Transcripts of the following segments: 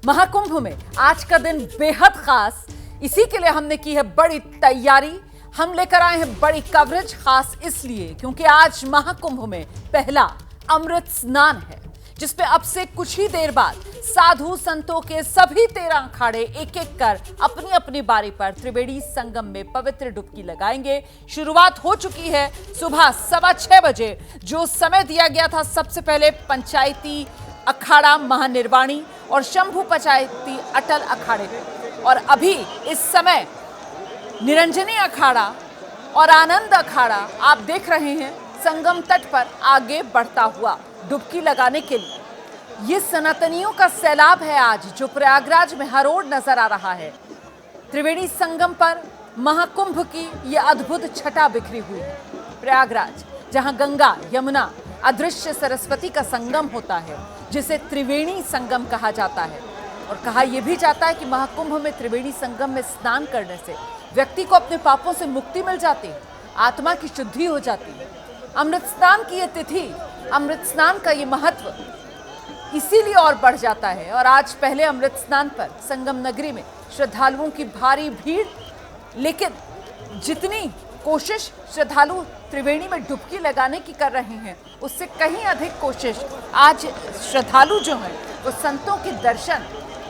महाकुंभ में आज का दिन बेहद खास, इसी के लिए हमने की है बड़ी तैयारी। हम लेकर आए हैं बड़ी कवरेज, खास इसलिए क्योंकि आज महाकुंभ में पहला अमृत स्नान है, जिसपे अब से कुछ ही देर बाद साधु संतों के सभी 13 अखाड़े एक एक कर अपनी अपनी बारी पर त्रिवेणी संगम में पवित्र डुबकी लगाएंगे। शुरुआत हो चुकी है सुबह 6:15 बजे। जो समय दिया गया था, सबसे पहले पंचायती अखाड़ा महानिर्वाणी और शंभू पंचायती अटल अखाड़े, और अभी इस समय निरंजनी अखाड़ा और आनंद अखाड़ा आप देख रहे हैं संगम तट पर आगे बढ़ता हुआ डुबकी लगाने के लिए। ये सनातनियों का सैलाब है आज, जो प्रयागराज में हर ओर नजर आ रहा है। त्रिवेणी संगम पर महाकुंभ की ये अद्भुत छटा बिखरी हुई है। प्रयागराज, जहां गंगा यमुना अदृश्य सरस्वती का संगम होता है, जिसे त्रिवेणी संगम कहा जाता है। और कहा यह भी जाता है कि महाकुंभ में त्रिवेणी संगम में स्नान करने से व्यक्ति को अपने पापों से मुक्ति मिल जाती है, आत्मा की शुद्धि हो जाती है। अमृत स्नान की यह तिथि, अमृत स्नान का ये महत्व इसीलिए और बढ़ जाता है। और आज पहले अमृत स्नान पर संगम नगरी में श्रद्धालुओं की भारी भीड़, लेकिन जितनी कोशिश श्रद्धालु त्रिवेणी में डुबकी लगाने की कर रहे हैं, उससे कहीं अधिक कोशिश आज श्रद्धालु जो हैं वो संतों के दर्शन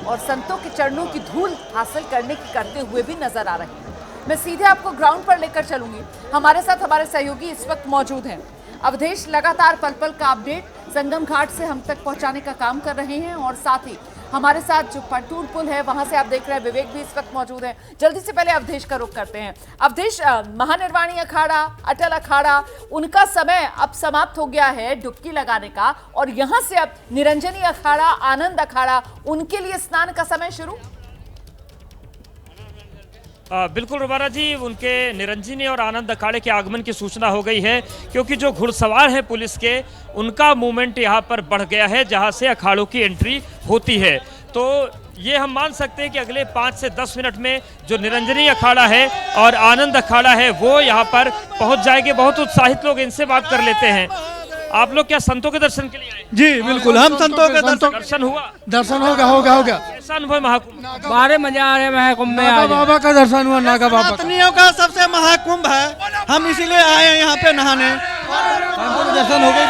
और संतों के चरणों की धूल हासिल करने की करते हुए भी नजर आ रहे हैं। मैं सीधे आपको ग्राउंड पर लेकर चलूंगी। हमारे साथ हमारे सहयोगी इस वक्त मौजूद हैं। अवधेश लगातार पल पल का अपडेट संगम घाट से हम तक पहुंचाने का काम कर रहे हैं, और साथ ही हमारे साथ जो पटूर पुल है वहां से आप देख रहे हैं विवेक भी इस वक्त मौजूद है। जल्दी से पहले अवधेश का रुख करते हैं। अवधेश, महानिर्वाणी अखाड़ा, अटल अखाड़ा, उनका समय अब समाप्त हो गया है डुबकी लगाने का, और यहां से अब निरंजनी अखाड़ा, आनंद अखाड़ा, उनके लिए स्नान का समय शुरू। बिल्कुल रुबारा जी, उनके निरंजनी और आनंद अखाड़े के आगमन की सूचना हो गई है, क्योंकि जो घुड़सवार हैं पुलिस के, उनका मूवमेंट यहाँ पर बढ़ गया है, जहाँ से अखाड़ों की एंट्री होती है। तो ये हम मान सकते हैं कि अगले 5 से 10 मिनट में जो निरंजनी अखाड़ा है और आनंद अखाड़ा है वो यहाँ पर पहुँच जाएंगे। बहुत उत्साहित लोग, इनसे बात कर लेते हैं। आप लोग क्या संतों के दर्शन के लिए आए? जी बिल्कुल, हम संतों के दर्शन हुआ? दर्शन हो गया। कैसा अनुभव महाकुंभ? बारे मजा आ रहे हैं महाकुंभ में। नागा बाबा का दर्शन हुआ, नागा बाबा सनातनियों का सबसे महाकुंभ है, हम इसीलिए आए हैं यहाँ पे नहाने। दर्शन हो गए।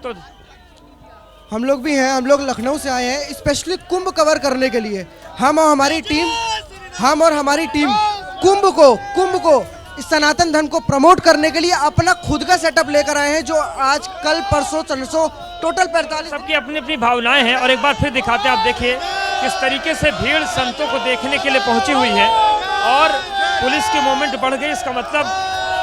तो हम लोग भी हैं, हम लोग लखनऊ से आए हैं स्पेशली कुंभ कवर करने के लिए। हम और हमारी टीम कुंभ को इस सनातन धर्म को प्रमोट करने के लिए अपना खुद का सेटअप लेकर आए हैं, जो आज कल परसों चरसों टोटल 45 सबकी अपनी अपनी भावनाएं हैं। और एक बार फिर दिखाते हैं, आप देखिए किस तरीके से भीड़ संतों को देखने के लिए पहुंची हुई है, और पुलिस की मूवमेंट बढ़ गई। इसका मतलब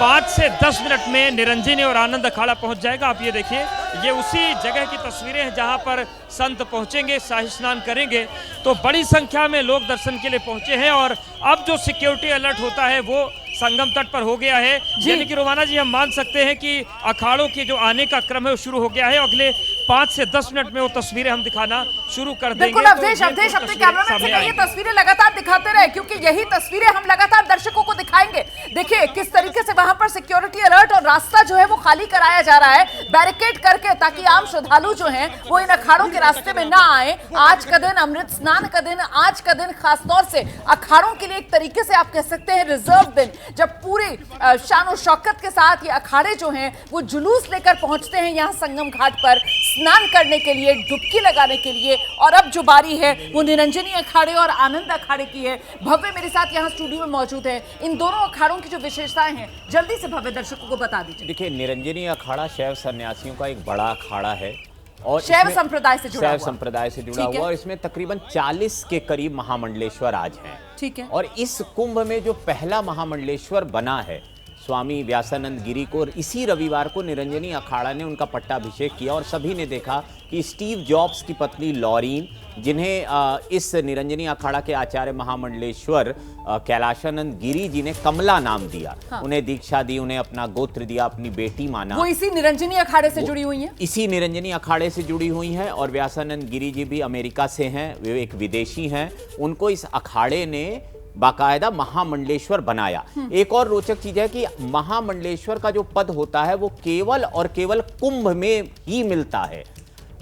5 से 10 मिनट में निरंजनी और आनंद अखाड़ा पहुंच जाएगा। आप ये देखिए, ये उसी जगह की तस्वीरें हैं जहां पर संत पहुंचेंगे, शाही स्नान करेंगे। तो बड़ी संख्या में लोग दर्शन के लिए पहुंचे हैं, और अब जो सिक्योरिटी अलर्ट होता है वो संगम तट पर हो गया है। यानी कि रोमाना जी, हम मान सकते हैं कि अखाड़ों के जो आने का क्रम है वो शुरू हो गया है। अगले 5 से 10 मिनट में वो तस्वीरें हम दिखाना शुरू कर देंगे। बिल्कुल अवधेश, अपने कैमरामैन से कहिए तस्वीरें लगातार दिखाते रहे, क्योंकि यही तस्वीरें हम लगातार दर्शकों को दिखाएंगे। देखिए किस तरीके से वहां पर सिक्योरिटी अलर्ट और रास्ता जो है वो खाली कराया जा रहा है, बैरिकेड करके, ताकि आम श्रद्धालु जो हैं वो इन अखाड़ों के रास्ते में ना आए। आज का दिन, अमृत स्नान का दिन, आज का दिन खासतौर से अखाड़ों के लिए एक तरीके से आप कह सकते हैं रिजर्व दिन, जब पूरी शान और शौकत के साथ ये अखाड़े जो हैं वो जुलूस लेकर पहुंचते हैं यहाँ संगम घाट पर स्नान करने के लिए, डुबकी लगाने के लिए। और अब जो बारी है वो निरंजनी अखाड़े और आनंद अखाड़े की है। भव्य मेरे साथ यहाँ स्टूडियो में मौजूद है। इन दोनों अखाड़ों की जो विशेषताएं हैं जल्दी से भव्य दर्शकों को बता दीजिए। देखिए, निरंजनी अखाड़ा शैव सन्यासियों का एक बड़ा अखाड़ा है, और शैव संप्रदाय से जुड़ा हुआ, और इसमें तकरीबन 40 के करीब महामंडलेश्वर आज हैं। ठीक है। और इस कुंभ में जो पहला महामंडलेश्वर बना है स्वामी व्यासानंद गिरी को, और इसी रविवार को निरंजनी अखाड़ा ने उनका पट्टाभिषेक किया। और सभी ने देखा कि स्टीव जॉब्स की पत्नी लॉरीन, जिन्हें इस निरंजनी अखाड़ा के आचार्य महामंडलेश्वर कैलाशानंद गिरी जी ने कमला नाम दिया। हाँ। उन्हें दीक्षा दी, उन्हें अपना गोत्र दिया, अपनी बेटी माना। वो इसी निरंजनी अखाड़े से जुड़ी हुई हैं। इसी निरंजनी अखाड़े से जुड़ी हुई हैं। और व्यासानंद गिरी जी भी अमेरिका से हैं, वे एक विदेशी हैं। उनको इस अखाड़े ने बाकायदा महामंडलेश्वर बनाया। एक और रोचक चीज है कि महामंडलेश्वर का जो पद होता है वो केवल और केवल कुंभ में ही मिलता है।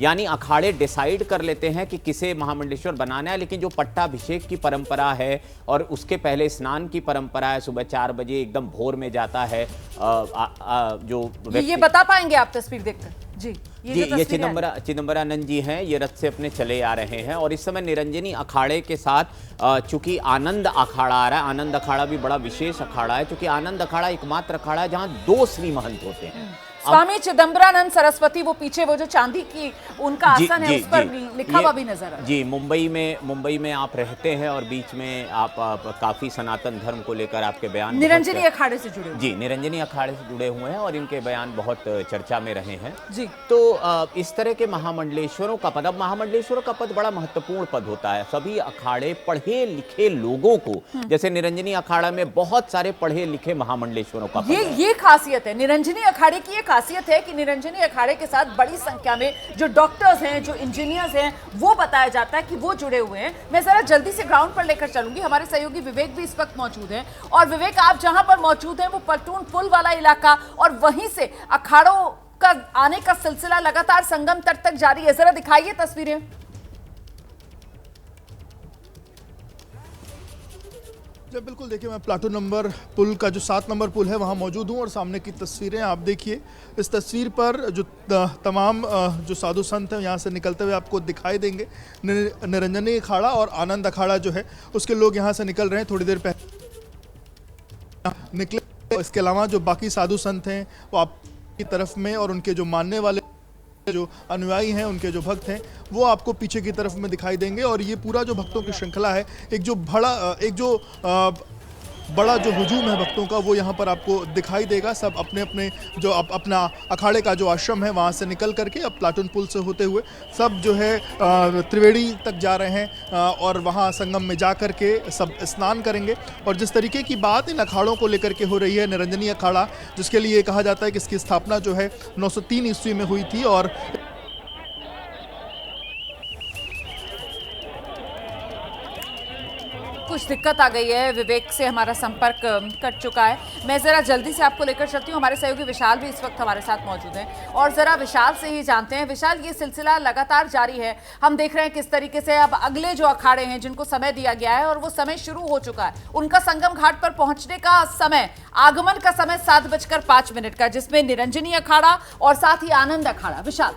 यानी अखाड़े डिसाइड कर लेते हैं कि किसे महामंडलेश्वर बनाना है, लेकिन जो पट्टाभिषेक की परंपरा है और उसके पहले स्नान की परंपरा है, सुबह 4 बजे एकदम भोर में जाता है जो ये बता पाएंगे आप तस्वीर देखकर? जी, ये चिदंबरानंद जी हैं, ये रथ से अपने चले आ रहे हैं और इस समय निरंजनी अखाड़े के साथ चूंकि आनंद अखाड़ा आ रहा है। आनंद अखाड़ा भी बड़ा विशेष अखाड़ा है, क्योंकि आनंद अखाड़ा एकमात्र अखाड़ा है जहां 2 श्री महंत होते हैं। स्वामी चिदंबरानंद सरस्वती, वो पीछे वो जो चांदी की उनका आसन है, उस पर लिखा हुआ भी नजर आ रहा है। जी, मुंबई में आप रहते हैं और बीच में आप काफी सनातन धर्म को लेकर आपके बयान निरंजनी अखाड़े से जुड़े हुए। जी, निरंजनी अखाड़े से जुड़े हुए हैं और इनके बयान बहुत चर्चा में रहे हैं। जी, तो इस तरह के महामंडलेश्वरों का पद, अब महामंडलेश्वरों का पद बड़ा महत्वपूर्ण पद होता है। सभी अखाड़े पढ़े लिखे लोगों को, जैसे निरंजनी अखाड़ा में बहुत सारे पढ़े लिखे महामंडलेश्वरों का पद ये खासियत है निरंजनी अखाड़े की। खासियत है कि निरंजनी अखाड़े के साथ बड़ी संख्या में जो डॉक्टर्स हैं, जो इंजीनियर्स हैं, वो बताया जाता है कि वो जुड़े हुए हैं। मैं जरा जल्दी से ग्राउंड पर लेकर चलूंगी। हमारे सहयोगी विवेक भी इस वक्त मौजूद हैं। और विवेक, आप जहां पर मौजूद हैं वो पलटून पुल वाला इलाका, और वहीं से अखाड़ों का आने का सिलसिला लगातार संगम तट तक जारी है। जरा दिखाइए तस्वीरें। बिल्कुल, देखिए मैं प्लाटून नंबर पुल का जो 7 नंबर पुल है वहाँ मौजूद हूँ और सामने की तस्वीरें आप देखिए। इस तस्वीर पर जो तमाम जो साधु संत हैं यहाँ से निकलते हुए आपको दिखाई देंगे। निरंजनी अखाड़ा और आनंद अखाड़ा जो है उसके लोग यहाँ से निकल रहे हैं, थोड़ी देर पहले निकले। इसके अलावा जो बाकी साधु संत हैं वो आपकी तरफ में, और उनके जो मानने वाले जो अनुयायी हैं, उनके जो भक्त हैं, वो आपको पीछे की तरफ में दिखाई देंगे। और ये पूरा जो भक्तों की श्रृंखला है, एक जो बड़ा जो हुजूम है भक्तों का, वो यहाँ पर आपको दिखाई देगा। सब अपने अपने जो अपना अखाड़े का जो आश्रम है वहाँ से निकल करके अब प्लाटून पुल से होते हुए सब जो है त्रिवेणी तक जा रहे हैं और वहाँ संगम में जा कर के सब स्नान करेंगे। और जिस तरीके की बात इन अखाड़ों को लेकर के हो रही है, निरंजनी अखाड़ा जिसके लिए कहा जाता है कि इसकी स्थापना जो है 903 ईस्वी में हुई थी और कुछ दिक्कत आ गई है, विवेक से हमारा संपर्क कट चुका है। मैं जरा जल्दी से आपको लेकर चलती हूँ। हमारे सहयोगी विशाल भी इस वक्त हमारे साथ मौजूद हैं और जरा विशाल से ही जानते हैं। विशाल, ये सिलसिला लगातार जारी है, हम देख रहे हैं किस तरीके से अब अगले जो अखाड़े हैं जिनको समय दिया गया है और वो समय शुरू हो चुका है, उनका संगम घाट पर पहुंचने का समय, आगमन का समय 7:05 का, जिसमें निरंजनी अखाड़ा और साथ ही आनंद अखाड़ा। विशाल।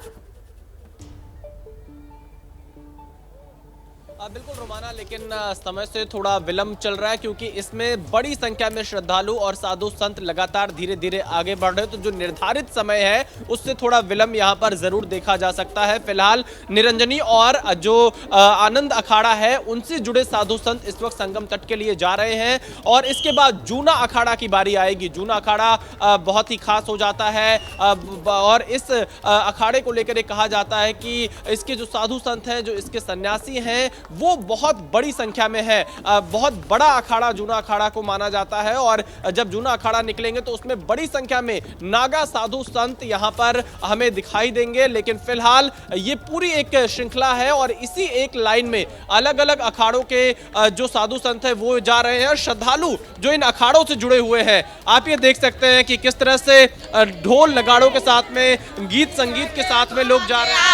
बिल्कुल रोमाना, लेकिन समय से थोड़ा विलंब चल रहा है क्योंकि इसमें बड़ी संख्या में श्रद्धालु और साधु संत लगातार धीरे धीरे आगे बढ़ रहे हैं, तो जो निर्धारित समय है उससे थोड़ा विलंब यहाँ पर जरूर देखा जा सकता है। फिलहाल निरंजनी और जो आनंद अखाड़ा है उनसे जुड़े साधु संत इस वक्त संगम तट के लिए जा रहे हैं और इसके बाद जूना अखाड़ा की बारी आएगी। जूना अखाड़ा बहुत ही खास हो जाता है और इस अखाड़े को लेकर कहा जाता है कि इसके जो साधु संत हैं, जो इसके सन्यासी हैं, वो बहुत बड़ी संख्या में है। बहुत बड़ा अखाड़ा जूना अखाड़ा को माना जाता है और जब जूना अखाड़ा निकलेंगे तो उसमें बड़ी संख्या में नागा साधु संत यहां पर हमें दिखाई देंगे। लेकिन फिलहाल ये पूरी एक श्रृंखला है और इसी एक लाइन में अलग अलग अखाड़ों के जो साधु संत है वो जा रहे हैं और श्रद्धालु जो इन अखाड़ों से जुड़े हुए हैं, आप ये देख सकते हैं कि किस तरह से ढोल नगाड़ों के साथ में, गीत संगीत के साथ में लोग जा रहे हैं।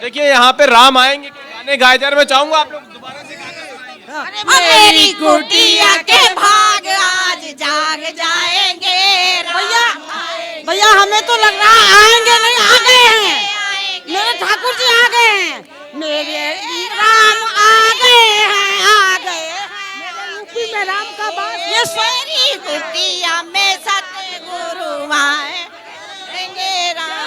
देखिए यहाँ पे राम आएंगे गाने गाए जा रहे हैं। मैं चाहूंगा आप लोग दोबारा से गाना। मेरी कुटिया के भाग आज जाग जाएंगे। भैया हमें तो लग रहा है आएंगे नहीं, आ गए हैं। मेरे ठाकुर जी आ गए हैं, मेरे राम आ गए हैं, आ गए हैं। यूपी में राम का बात। ये मेरी कुटिया में सतगुरु आएंगे, राम।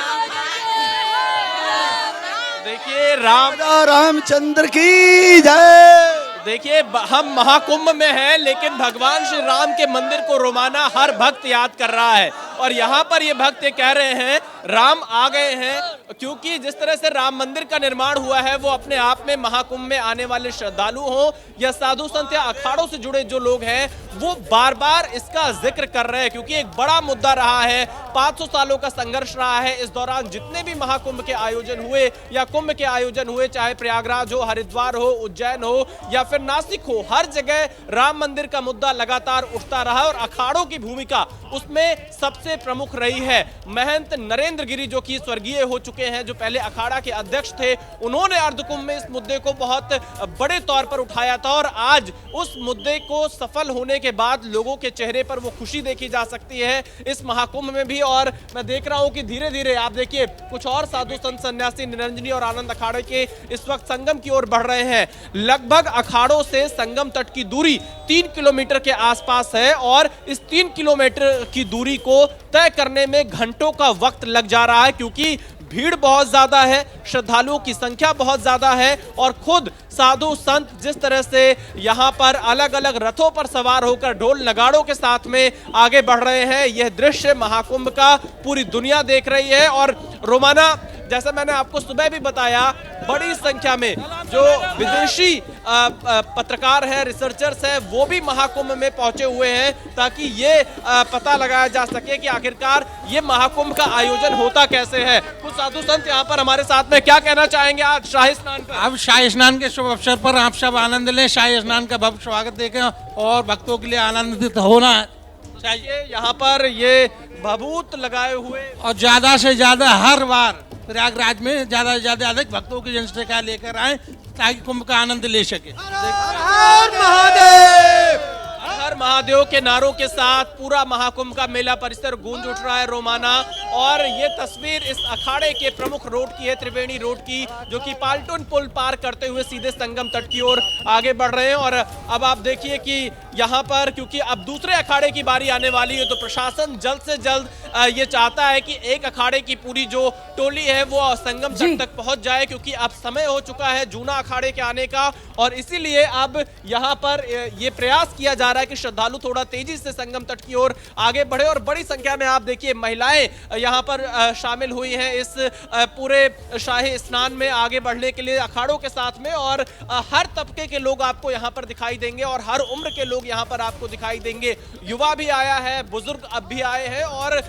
देखिए रामचंद्र की जय। देखिए हम महाकुंभ में हैं, लेकिन भगवान श्री राम के मंदिर को रोमाना हर भक्त याद कर रहा है और यहाँ पर ये भक्त ये कह रहे हैं राम आ गए हैं, क्योंकि जिस तरह से राम मंदिर का निर्माण हुआ है वो अपने आप में महाकुंभ में आने वाले श्रद्धालु हो या साधु संत या अखाड़ों से जुड़े जो लोग हैं वो बार बार इसका जिक्र कर रहे हैं, क्योंकि एक बड़ा मुद्दा रहा है। 500 सालों का संघर्ष रहा है। इस दौरान जितने भी महाकुंभ के आयोजन हुए या कुंभ के आयोजन हुए, चाहे प्रयागराज हो, हरिद्वार हो, उज्जैन हो या फिर नासिक हो, हर जगह राम मंदिर का मुद्दा लगातार उठता रहा और अखाड़ों की भूमिका उसमें सबसे प्रमुख रही है। महंत नरेंद्र गिरी जो कि स्वर्गीय हो चुके हैं, जो पहले अखाड़ा के अध्यक्ष थे, उन्होंने अर्धकुंभ में इस मुद्दे को बहुत बड़े तौर पर उठाया था और आज उस मुद्दे को सफल होने के बाद लोगों के चेहरे पर वो खुशी देखी जा सकती है इस महाकुंभ में भी। और मैं देख रहा हूं कि धीरे धीरे आप देखिए कुछ और साधु संत सन्यासी निरंजनी और आनंद अखाड़े के इस वक्त संगम की ओर बढ़ रहे हैं। लगभग अखाड़ों से संगम तट की दूरी 3 किलोमीटर के आसपास है और इस 3 किलोमीटर की दूरी को तय करने में घंटों का वक्त लग जा रहा है, क्योंकि भीड़ बहुत ज्यादा है, श्रद्धालुओं की संख्या बहुत ज्यादा है और खुद साधु संत जिस तरह से यहाँ पर अलग अलग रथों पर सवार होकर ढोल नगाड़ों के साथ में आगे बढ़ रहे हैं, यह दृश्य महाकुंभ का पूरी दुनिया देख रही है। और रोमाना, जैसा मैंने आपको सुबह भी बताया, बड़ी संख्या में जो विदेशी पत्रकार हैं, रिसर्चर्स हैं, वो भी महाकुंभ में पहुंचे हुए हैं ताकि ये पता लगाया जा सके कि आखिरकार ये महाकुंभ का आयोजन होता कैसे है। कुछ साधु संत यहाँ पर हमारे साथ में, क्या कहना चाहेंगे आज शाही स्नान पर? अब शाही स्नान के शुभ अवसर पर आप सब आनंद लें, शाही स्नान का भव्य स्वागत देखें और भक्तों के लिए आनंदित होना चाहिए। यहाँ पर ये भभूत लगाए हुए और ज्यादा से ज्यादा हर बार प्रयागराज में ज्यादा से ज्यादा अधिक भक्तों की जनसंख्या लेकर आए ताकि कुंभ का आनंद ले सके। हर महादेव के नारों के साथ पूरा महाकुंभ का मेला परिसर गूंज उठ रहा है रोमाना। और ये तस्वीर इस अखाड़े के प्रमुख रोड की है, त्रिवेणी रोड की, जो कि पाल्टन पुल पार करते हुए सीधे संगम तट की ओर आगे बढ़ रहे हैं। और अब आप देखिए कि यहाँ पर क्योंकि अब दूसरे अखाड़े की बारी आने वाली है, तो प्रशासन जल्द से जल्द ये चाहता है कि एक अखाड़े की पूरी जो टोली है वो संगम तट तक पहुंच जाए, क्योंकि अब समय हो चुका है जूना अखाड़े के आने का। और इसीलिए अब यहाँ पर ये प्रयास किया जा रहा है कि श्रद्धालु थोड़ा तेजी से संगम तट की ओर आगे बढ़े। और बड़ी संख्या में आप देखिए महिलाएं यहाँ पर शामिल हुई हैं इस पूरे शाही स्नान में आगे बढ़ने के लिए अखाड़ों के साथ में। और हर तबके के लोग आपको यहाँ पर दिखाई देंगे और हर उम्र के लोग यहाँ पर आपको दिखाई देंगे। युवा भी आया है, बुजुर्ग अब भी आए हैं और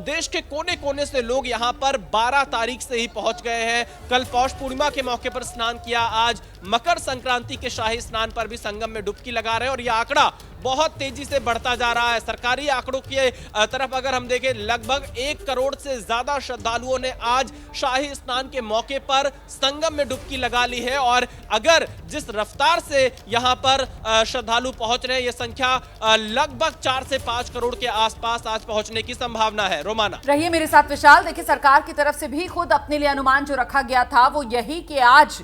देश के कोने कोने से लोग यहाँ पर 12 तारीख से ही पहुंच गए हैं। कल पौष पूर्णिमा के मौके पर स्नान किया, आज मकर संक्रांति के शाही स्नान पर भी संगम में डुबकी लगा रहे हैं और यह आंकड़ा बहुत तेजी से बढ़ता जा रहा है। सरकारी आंकड़ों की तरफ अगर हम देखें, लगभग 1 करोड़ से ज्यादा श्रद्धालुओं ने आज शाही स्नान के मौके पर संगम में डुबकी लगा ली है। और अगर जिस रफ्तार से यहाँ पर श्रद्धालु पहुंच रहे हैं, ये संख्या लगभग 4 से 5 करोड़ के आसपास आज पहुंचने की संभावना है। रोमाना रहिए मेरे साथ विशाल। देखिए, सरकार की तरफ से भी खुद अपने लिए अनुमान जो रखा गया था वो यही कि आज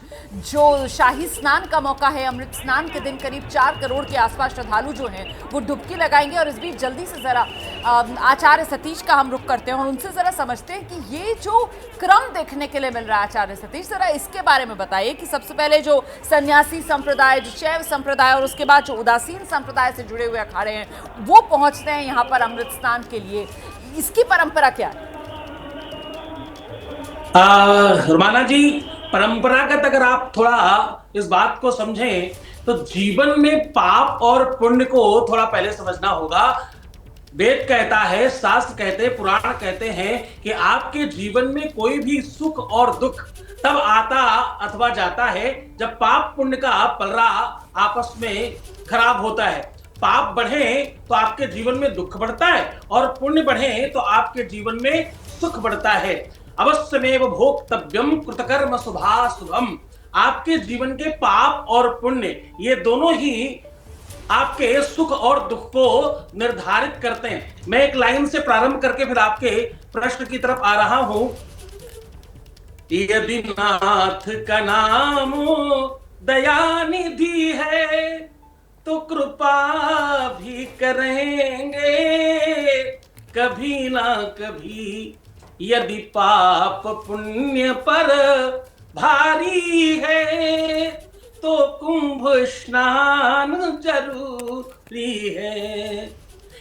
जो शाही स्नान का मौका है, अमृत स्नान के दिन करीब 4 करोड़ के आसपास श्रद्धालु जो हैं वो डुबकी लगाएंगे। और इस बीच जल्दी से जरा आचार्य सतीश का हम रुख करते हैं और उनसे जरा समझते हैं कि ये जो क्रम देखने के लिए मिल रहा है, आचार्य सतीश जरा इसके बारे में बताइए कि सबसे पहले जो सन्यासी संप्रदाय, जो शैव संप्रदाय और उसके बाद जो उदासीन संप्रदाय से जुड़े हुए अखाड़े हैं वो पहुंचते हैं यहाँ पर अमृत स्नान के लिए, इसकी परंपरा क्या है? रुमाना जी, परंपरागत अगर आप थोड़ा इस बात को समझें तो जीवन में पाप और पुण्य को थोड़ा पहले समझना होगा। वेद कहता है, शास्त्र कहते हैं, पुराण कहते हैं कि आपके जीवन में कोई भी सुख और दुख तब आता अथवा जाता है जब पाप पुण्य का पलड़ा आपस में खराब होता है। पाप बढ़े तो आपके जीवन में दुख बढ़ता है और पुण्य बढ़े तो आपके जीवन में सुख बढ़ता है। अवश्यमेव भोक्तव्यम कृतकर्म शुभाशुभम। आपके जीवन के पाप और पुण्य ये दोनों ही आपके सुख और दुख को निर्धारित करते हैं। मैं एक लाइन से प्रारंभ करके फिर आपके प्रश्न की तरफ आ रहा हूं। यदि नाथ का नाम दयानिधि है तो कृपा भी करेंगे कभी ना कभी। यदि पाप पुण्य पर भारी है तो कुंभ स्नान जरूरी है।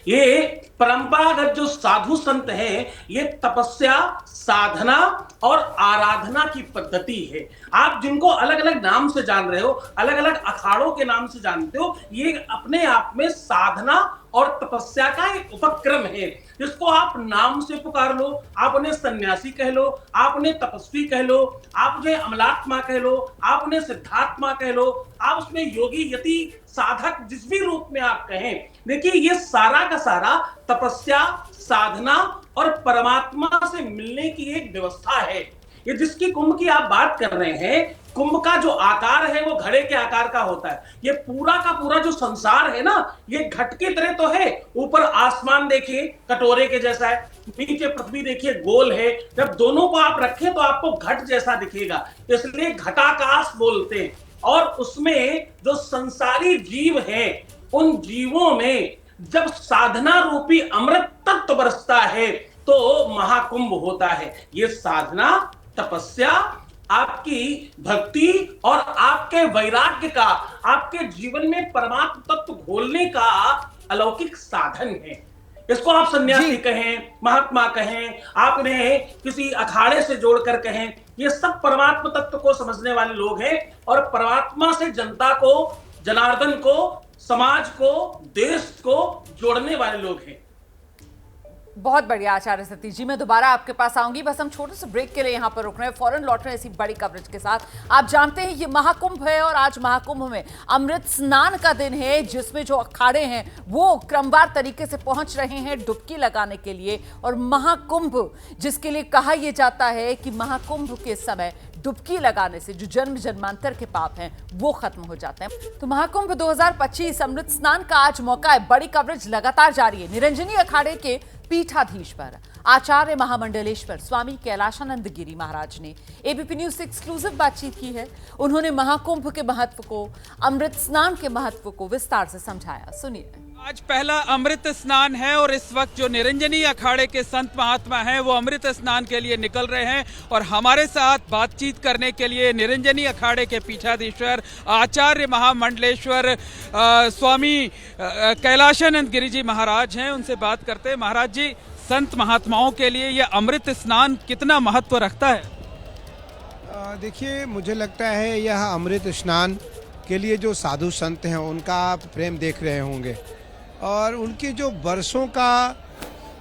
ये परंपरागत जो साधु संत हैं, ये तपस्या, साधना और आराधना की पद्धति है। आप जिनको अलग अलग नाम से जान रहे हो, अलग अलग अखाड़ों के नाम से जानते हो, ये अपने आप में साधना और तपस्या का एक उपक्रम है, जिसको आप नाम से पुकार लो, आप उन्हें सन्यासी कह लो, आप उन्हें तपस्वी कह लो, आप उन्हें अमलात्मा कह लो, आप उन्हें सिद्धात्मा कह लो, आप उसमें योगी, यति, साधक, जिस भी रूप में आप कहें। देखिए, ये सारा का सारा तपस्या, साधना और परमात्मा से मिलने की एक व्यवस्था है। ये जिसकी कुंभ की आप बात कर रहे हैं, कुंभ का जो आकार है वो घड़े के आकार का होता है। ये पूरा का पूरा जो संसार है ना, ये घट की तरह तो है। ऊपर आसमान देखिए कटोरे के जैसा है, नीचे पृथ्वी देखिए गोल है। जब दोनों को आप रखें तो आपको घट जैसा दिखेगा, इसलिए घटाकाश बोलते हैं। और उसमें जो संसारी जीव हैं, उन जीवों में जब साधना रूपी अमृत तत्व बरसता है तो महाकुंभ होता है। ये साधना, तपस्या, आपकी भक्ति और आपके वैराग्य का, आपके जीवन में परमात्मा तत्व घोलने का अलौकिक साधन है। इसको आप सन्यासी कहें, महात्मा कहें, आप इन्हें किसी अखाड़े से जोड़कर कहें, ये सब परमात्मा तत्व को समझने वाले लोग हैं और परमात्मा से जनता को, जनार्दन को, समाज को, देश को जोड़ने वाले लोग हैं। बहुत बढ़िया आचार्य सतीश जी, मैं दोबारा आपके पास आऊंगी। बस हम छोटे से ब्रेक के लिए यहाँ पर रुक रहे हैं, फौरन लौट रहे हैं ऐसी बड़ी कवरेज के साथ। आप जानते हैं ये महाकुंभ है और आज महाकुंभ में अमृत स्नान का दिन है, जिसमें जो अखाड़े हैं वो क्रमवार तरीके से पहुंच रहे हैं डुबकी लगाने के लिए। और महाकुंभ जिसके लिए कहा यह जाता है कि महाकुंभ के समय डुबकी लगाने से जो जन्म जन्मांतर के पाप हैं वो खत्म हो जाते हैं। तो महाकुंभ 2025 अमृत स्नान का आज मौका है, बड़ी कवरेज लगातार जारी है। निरंजनी अखाड़े के पीठाधीश्वर आचार्य महामंडलेश्वर स्वामी कैलाशानंद गिरी महाराज ने एबीपी न्यूज से एक्सक्लूसिव बातचीत की है। उन्होंने महाकुंभ के महत्व को, अमृत स्नान के महत्व को विस्तार से समझाया। सुनिए। आज पहला अमृत स्नान है और इस वक्त जो निरंजनी अखाड़े के संत महात्मा हैं वो अमृत स्नान के लिए निकल रहे हैं और हमारे साथ बातचीत करने के लिए निरंजनी अखाड़े के पीठाधीश्वर आचार्य महामंडलेश्वर स्वामी कैलाशानंद गिरी जी महाराज हैं। उनसे बात करते हैं। महाराज जी, संत महात्माओं के लिए ये अमृत स्नान कितना महत्व रखता है? देखिए, मुझे लगता है यह अमृत स्नान के लिए जो साधु संत हैं उनका आप प्रेम देख रहे होंगे और उनकी जो बरसों का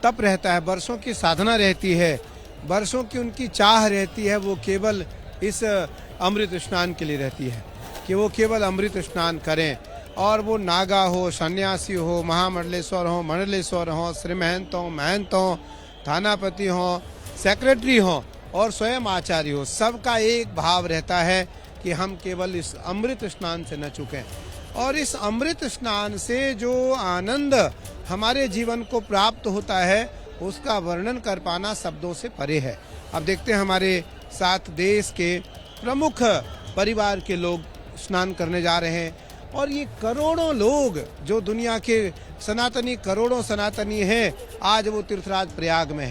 तप रहता है, बरसों की साधना रहती है, बरसों की उनकी चाह रहती है, वो केवल इस अमृत स्नान के लिए रहती है कि वो केवल अमृत स्नान करें। और वो नागा हो, सन्यासी हो, महामंडलेश्वर हो, मंडलेश्वर हो, श्री महंत हो, महंत हो, थानापति हो, सेक्रेटरी हो और स्वयं आचार्य हो, सबका एक भाव रहता है कि हम केवल इस अमृत स्नान से न चूकें। और इस अमृत स्नान से जो आनंद हमारे जीवन को प्राप्त होता है उसका वर्णन कर पाना शब्दों से परे है। अब देखते हैं हमारे साथ देश के प्रमुख परिवार के लोग स्नान करने जा रहे हैं और ये करोड़ों लोग जो दुनिया के सनातनी, करोड़ों सनातनी हैं, आज वो तीर्थराज प्रयाग में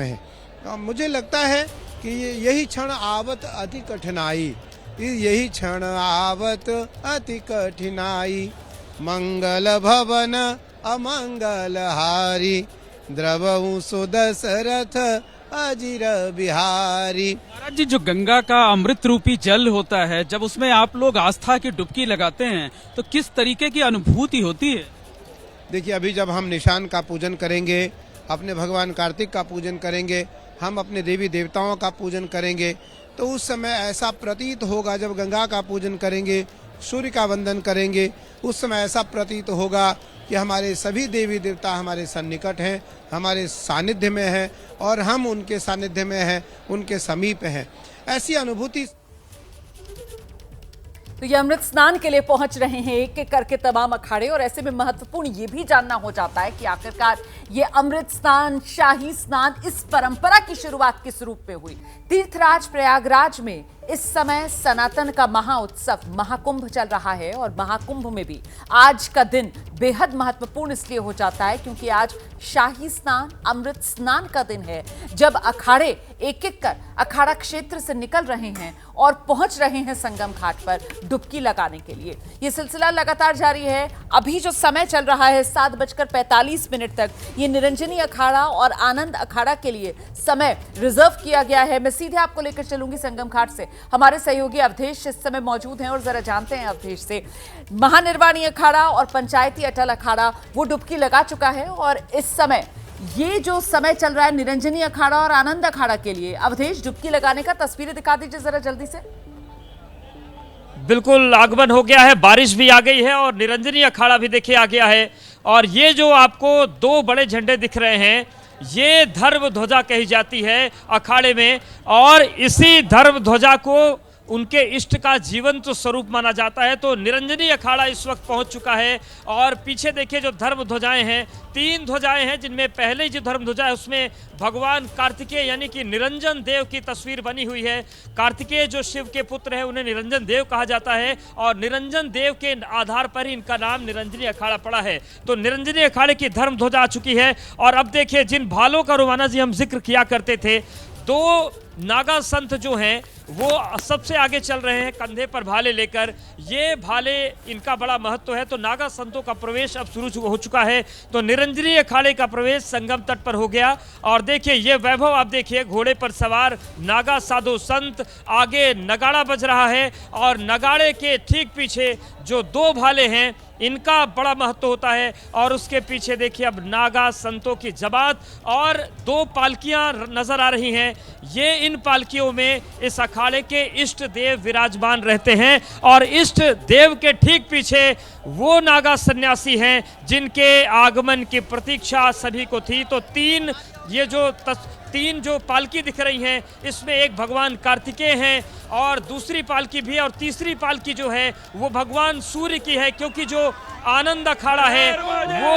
है। तो मुझे लगता है कि यही क्षण आवत अति कठिनाई, यही क्षण आवत अति कठिनाई, मंगल भवन अमंगल हारी, द्रवहु सुदशरथ अजिर बिहारी। महाराज जी, जो गंगा का अमृत रूपी जल होता है, जब उसमें आप लोग आस्था की डुबकी लगाते हैं तो किस तरीके की अनुभूति होती है? देखिए, अभी जब हम निशान का पूजन करेंगे, अपने भगवान कार्तिक का पूजन करेंगे, हम अपने देवी देवताओं का पूजन करेंगे, तो उस समय ऐसा प्रतीत होगा, जब गंगा का पूजन करेंगे, सूर्य का वंदन करेंगे, उस समय ऐसा प्रतीत होगा कि हमारे सभी देवी देवता हमारे सन्निकट हैं, हमारे सानिध्य में हैं और हम उनके सानिध्य में हैं, उनके समीप हैं। ऐसी अनुभूति। तो ये अमृत स्नान के लिए पहुंच रहे हैं एक एक करके तमाम अखाड़े और ऐसे में महत्वपूर्ण ये भी जानना हो जाता है कि आखिरकार ये अमृत स्नान, शाही स्नान, इस परंपरा की शुरुआत किस रूप में हुई। तीर्थराज प्रयागराज में इस समय सनातन का महाउत्सव महाकुंभ चल रहा है और महाकुंभ में भी आज का दिन बेहद महत्वपूर्ण इसलिए हो जाता है क्योंकि आज शाही स्नान, अमृत स्नान का दिन है, जब अखाड़े एक एक कर अखाड़ा क्षेत्र से निकल रहे हैं और पहुंच रहे हैं संगम घाट पर डुबकी लगाने के लिए। यह सिलसिला लगातार जारी है। अभी जो समय चल रहा है 7:45 तक ये निरंजनी अखाड़ा और आनंद अखाड़ा के लिए समय रिजर्व किया गया है। मैं सीधे आपको लेकर चलूंगी संगम घाट से। हमारे सहयोगी अवधेश इस समय मौजूद हैं और जरा जानते हैं अवधेश से, महानिर्वाणी अखाड़ा और पंचायती अटल अखाड़ा वो डुबकी लगा चुका है और इस समय ये जो समय चल रहा है निरंजनी अखाड़ा और आनंद अखाड़ा के लिए, अवधेश डुबकी लगाने का तस्वीरें दिखा दीजिए जरा जल्दी से। बिल्कुल आगमन हो गया है, बारिश भी आ गई है और निरंजनी अखाड़ा भी देखिए आ गया है। और ये जो आपको दो बड़े झंडे दिख रहे हैं ये धर्म ध्वजा कही जाती है अखाड़े में, और इसी धर्म ध्वजा को उनके इष्ट का जीवंत स्वरूप माना जाता है। तो निरंजनी अखाड़ा इस वक्त पहुंच चुका है और पीछे देखिए जो धर्म ध्वजाएं हैं, 3 ध्वजाएं हैं, जिनमें पहले जो धर्म ध्वजा है उसमें भगवान कार्तिकेय यानी कि निरंजन देव की तस्वीर बनी हुई है। कार्तिकेय जो शिव के पुत्र हैं उन्हें निरंजन देव कहा जाता है और निरंजन देव के आधार पर ही इनका नाम निरंजनी अखाड़ा पड़ा है। तो निरंजनी अखाड़े की धर्म ध्वजा आ चुकी है। और अब देखिए जिन भालों का रोमाना जी हम जिक्र किया करते थे, 2 नागा संत जो हैं वो सबसे आगे चल रहे हैं कंधे पर भाले लेकर। ये भाले इनका बड़ा महत्व है। तो नागा संतों का प्रवेश अब शुरू हो चुका है। तो निरंजनी अखाड़े का प्रवेश संगम तट पर हो गया और देखिए ये वैभव आप देखिए, घोड़े पर सवार नागा साधु संत, आगे नगाड़ा बज रहा है और नगाड़े के ठीक पीछे जो 2 भाले हैं इनका बड़ा महत्व होता है। और उसके पीछे देखिए अब नागा संतों की जमात और 2 पालकियां नजर आ रही हैं। ये इन पालकियों में इस अखाड़े के इष्ट देव विराजमान रहते हैं और इष्ट देव के ठीक पीछे वो नागा सन्यासी हैं जिनके आगमन की प्रतीक्षा सभी को थी। तो 3 ये जो 3 जो पालकी दिख रही हैं इसमें एक भगवान कार्तिकेय हैं और दूसरी पालकी भी है और तीसरी पालकी जो है वो भगवान सूर्य की है, क्योंकि जो आनंद अखाड़ा है वो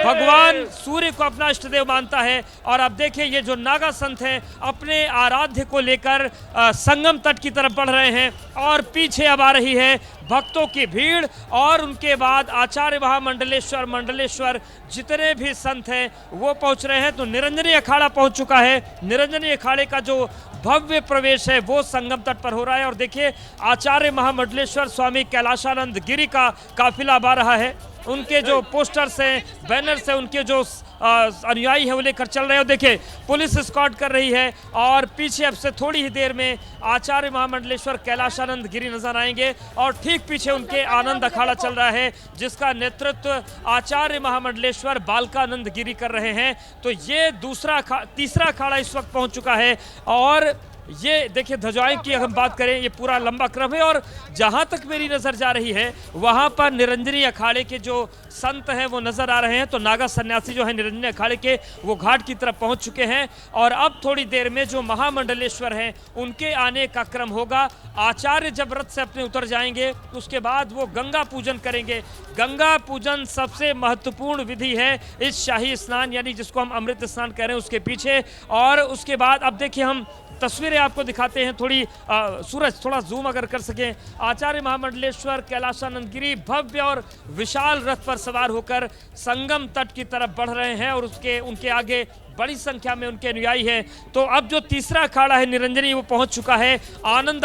भगवान सूर्य को अपना इष्ट देव मानता है। और अब देखिए ये जो नागा संत हैं अपने आराध्य को लेकर संगम तट की तरफ बढ़ रहे हैं और पीछे अब आ रही है भक्तों की भीड़ और उनके बाद आचार्य महामंडलेश्वर, मंडलेश्वर जितने भी संत हैं वो पहुंच रहे हैं। तो निरंजनी अखाड़ा पहुंच चुका है। निरंजनी अखाड़े का जो भव्य प्रवेश है वो संगम तट पर हो रहा है और देखिए आचार्य महामंडलेश्वर स्वामी कैलाशानंद गिरी का काफिला आ रहा है। उनके जो पोस्टर्स हैं, बैनर्स हैं, उनके जो अनुयायी हैं वो लेकर चल रहे हैं। देखिए पुलिस स्कॉट कर रही है और पीछे अब से थोड़ी ही देर में आचार्य महामंडलेश्वर कैलाशानंद गिरी नजर आएंगे और ठीक पीछे उनके आनंद अखाड़ा चल रहा है जिसका नेतृत्व आचार्य महामंडलेश्वर बालकानंद गिरी कर रहे हैं। तो ये तीसरा अखाड़ा इस वक्त पहुंच चुका है और ये देखिए ध्वजाएं की अगर हम बात करें ये पूरा लंबा क्रम है और जहां तक मेरी नजर जा रही है वहां पर निरंजनी अखाड़े के जो संत हैं वो नजर आ रहे हैं। तो नागा सन्यासी जो है निरंजनी अखाड़े के वो घाट की तरफ पहुंच चुके हैं और अब थोड़ी देर में जो महामंडलेश्वर हैं उनके आने का क्रम होगा। आचार्य जब रथ से अपने उतर जाएंगे उसके बाद वो गंगा पूजन करेंगे। गंगा पूजन सबसे महत्वपूर्ण विधि है इस शाही स्नान यानी जिसको हम अमृत स्नान कह रहे हैं उसके पीछे। और उसके बाद अब देखिए हम तस्वीरें आपको दिखाते हैं, थोड़ी सूरज थोड़ा जूम अगर कर सकें। आचार्य महामंडलेश्वर कैलाशानंद गिरी भव्य और विशाल रथ पर सवार होकर संगम तट की तरफ बढ़ रहे हैं और उनके आगे बड़ी संख्या में उनके अनुयायी हैं। तो अब जो तीसरा अखाड़ा है निरंजनी वो पहुंच चुका है। आनंद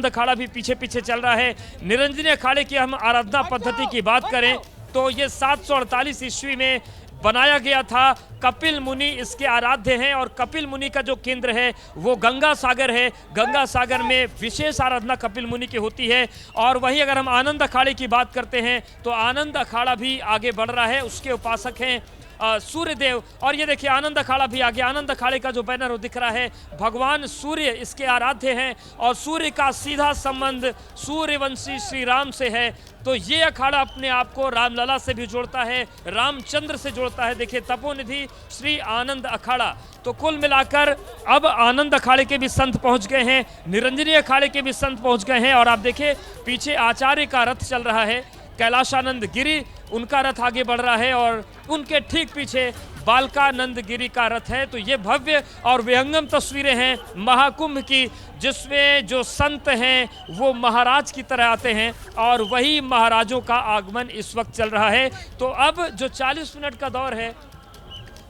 अखाड़ा भी पीछे पीछे चल रहा है। निरंजनी अखाड़े की हम आराधना पद्धति की बात करें तो ये 748 ईस्वी में बनाया गया था। कपिल मुनि इसके आराध्य हैं और कपिल मुनि का जो केंद्र है वो गंगा सागर है। गंगा सागर में विशेष आराधना कपिल मुनि की होती है। और वहीं अगर हम आनंद अखाड़े की बात करते हैं तो आनंद अखाड़ा भी आगे बढ़ रहा है, उसके उपासक हैं सूर्यदेव। और ये देखिए आनंद अखाड़ा भी आ गया। आनंद अखाड़े का जो बैनर दिख रहा है भगवान सूर्य इसके आराध्य हैं और सूर्य का सीधा संबंध सूर्यवंशी श्री राम से है। तो ये अखाड़ा अपने आप को रामलला से भी जोड़ता है, रामचंद्र से जोड़ता है। देखिए तपोनिधि श्री आनंद अखाड़ा। तो कुल मिलाकर अब आनंद अखाड़े के भी संत पहुंच गए हैं, निरंजनी अखाड़े के भी संत पहुंच गए हैं और आप देखिए पीछे आचार्य का रथ चल रहा है, कैलाशानंद गिरी उनका रथ आगे बढ़ रहा है और उनके ठीक पीछे बालकानंद गिरी का रथ है। तो ये भव्य और विहंगम तस्वीरें हैं महाकुंभ की, जिसमें जो संत हैं वो महाराज की तरह आते हैं और वही महाराजों का आगमन इस वक्त चल रहा है। तो अब जो 40 मिनट का दौर है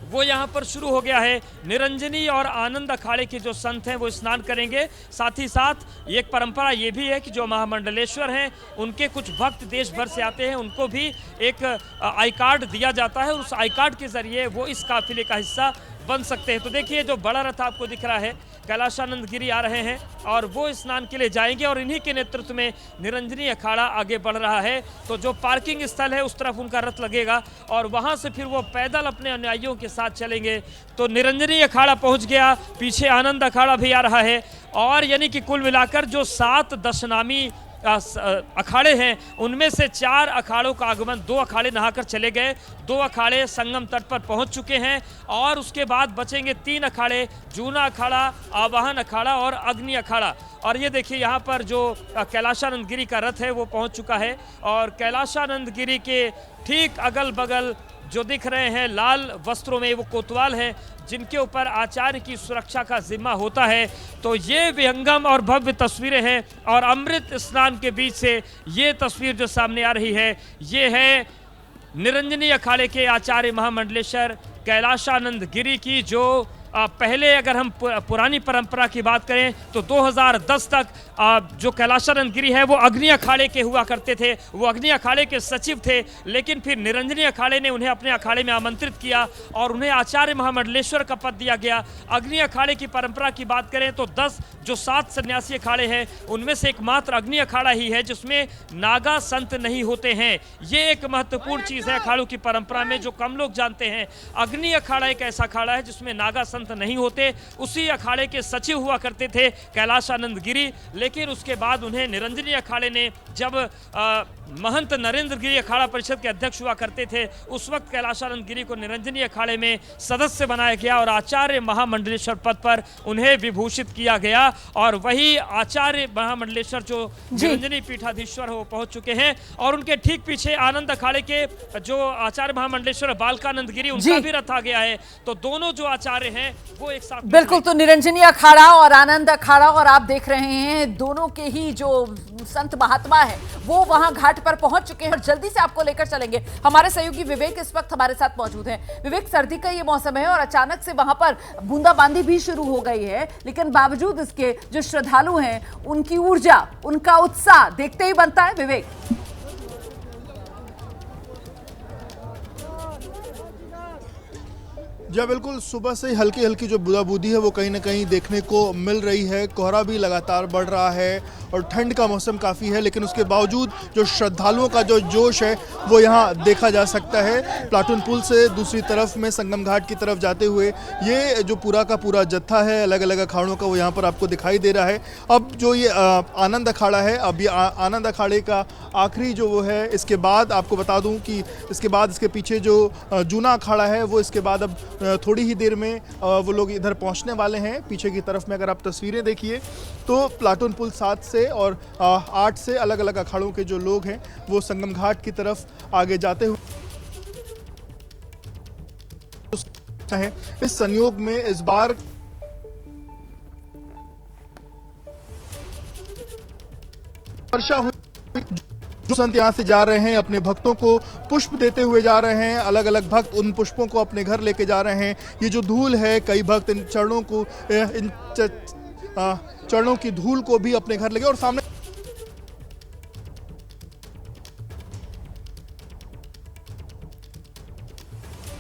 वो यहाँ पर शुरू हो गया है। निरंजनी और आनंद अखाड़े के जो संत हैं वो स्नान करेंगे। साथ ही साथ एक परंपरा ये भी है कि जो महामंडलेश्वर हैं उनके कुछ भक्त देश भर से आते हैं, उनको भी एक आई कार्ड दिया जाता है और उस आई कार्ड के जरिए वो इस काफिले का हिस्सा बन सकते हैं। तो देखिए जो बड़ा रथ आपको दिख रहा है, कैलाशानंद गिरी आ रहे हैं और वो स्नान के लिए जाएंगे और इन्हीं के नेतृत्व में निरंजनी अखाड़ा आगे बढ़ रहा है। तो जो पार्किंग स्थल है उस तरफ उनका रथ लगेगा और वहां से फिर वो पैदल अपने अनुयायियों के साथ चलेंगे। तो निरंजनी अखाड़ा पहुंच गया, पीछे आनंद अखाड़ा भी आ रहा है और यानी कि कुल मिलाकर जो 7 दशनामी अखाड़े हैं उनमें से 4 अखाड़ों का आगमन, 2 अखाड़े नहाकर चले गए, 2 अखाड़े संगम तट पर पहुंच चुके हैं और उसके बाद बचेंगे 3 अखाड़े, जूना अखाड़ा, आवाहन अखाड़ा और अग्नि अखाड़ा। और ये देखिए यहाँ पर जो कैलाशानंद गिरी का रथ है वो पहुंच चुका है और कैलाशानंद गिरी के ठीक अगल बगल जो दिख रहे हैं लाल वस्त्रों में वो कोतवाल हैं जिनके ऊपर आचार्य की सुरक्षा का जिम्मा होता है। तो ये विहंगम और भव्य तस्वीरें हैं और अमृत स्नान के बीच से ये तस्वीर जो सामने आ रही है ये है निरंजनी अखाड़े के आचार्य महामंडलेश्वर कैलाशानंद गिरी की, जो पहले अगर हम पुरानी परंपरा की बात करें तो 2010 तक जो कैलाशानंद गिरी है वो अग्नि अखाड़े के हुआ करते थे, वो अग्नि अखाड़े के सचिव थे। लेकिन फिर निरंजनी अखाड़े ने उन्हें अपने अखाड़े में आमंत्रित किया और उन्हें आचार्य महामंडलेश्वर का पद दिया गया। अग्नि अखाड़े की परंपरा की बात करें तो 7 सन्यासी अखाड़े हैं उनमें से एकमात्र अग्नि अखाड़ा ही है जिसमें नागा संत नहीं होते हैं। ये एक महत्वपूर्ण चीज़ है अखाड़ों की परंपरा में जो कम लोग जानते हैं। अग्नि अखाड़ा एक ऐसा अखाड़ा है जिसमें नागा संत नहीं होते। उसी अखाड़े के सचिव हुआ करते थे कैलाशानंद गिरी, लेकिन उसके बाद उन्हें निरंजनी अखाड़े ने, जब महंत नरेंद्र गिरी अखाड़ा परिषद के अध्यक्ष हुआ करते थे उस वक्त कैलाशानंद गिरी को निरंजनी अखाड़े में सदस्य बनाया गया और आचार्य महामंडलेश्वर पद पर उन्हें विभूषित किया गया। और वही आचार्य महामंडलेश्वर जो निरंजनी पीठाधीश्वर हो पहुंच चुके हैं और उनके ठीक पीछे आनंद अखाड़े के जो आचार्य महामंडलेश्वर बालकानंद गिरी उनका भी रथ आ गया है। तो दोनों जो आचार्य हैं वो एक साथ बिल्कुल, तो निरंजनी अखाड़ा और आनंद अखाड़ा और आप देख रहे हैं दोनों के ही जो संत महात्मा है वो वहां घाट पर पहुंच चुके हैं और जल्दी से आपको लेकर चलेंगे। हमारे सहयोगी विवेक इस वक्त हमारे साथ मौजूद हैं। विवेक, सर्दी का ये मौसम है और अचानक से वहां पर बूंदाबांदी भी शुरू हो गई है, लेकिन बावजूद इसके जो श्रद्धालु हैं उनकी ऊर्जा, उनका उत्साह देखते ही बनता है। विवेक, जी बिल्कुल, सुबह से ही हल्की हल्की जो बूंदाबूंदी है वो कहीं ना कहीं देखने को मिल रही है। कोहरा भी लगातार बढ़ रहा है और ठंड का मौसम काफ़ी है, लेकिन उसके बावजूद जो श्रद्धालुओं का जो जोश है वो यहाँ देखा जा सकता है। प्लाटून पुल से दूसरी तरफ में संगम घाट की तरफ जाते हुए ये जो पूरा का पूरा जत्था है अलग अलग अखाड़ों का वो यहाँ पर आपको दिखाई दे रहा है। अब जो ये आनंद अखाड़ा है, अब ये आनंद अखाड़े का आखिरी जो वो है, इसके बाद आपको बता दूँ कि इसके बाद इसके पीछे जो जूना अखाड़ा है वो इसके बाद अब थोड़ी ही देर में वो लोग इधर पहुंचने वाले हैं। पीछे की तरफ में अगर आप तस्वीरें देखिए तो प्लाटून पुल 7 से और 8 से अलग अलग अखाड़ों के जो लोग हैं वो संगम घाट की तरफ आगे जाते हुए हैं। इस संयोग में इस बार वर्षा हुई, जो संत यहाँ से जा रहे हैं अपने भक्तों को पुष्प देते हुए जा रहे हैं। अलग अलग भक्त उन पुष्पों को अपने घर लेके जा रहे हैं। ये जो धूल है, कई भक्त इन चरणों की धूल को भी अपने घर लेके और सामने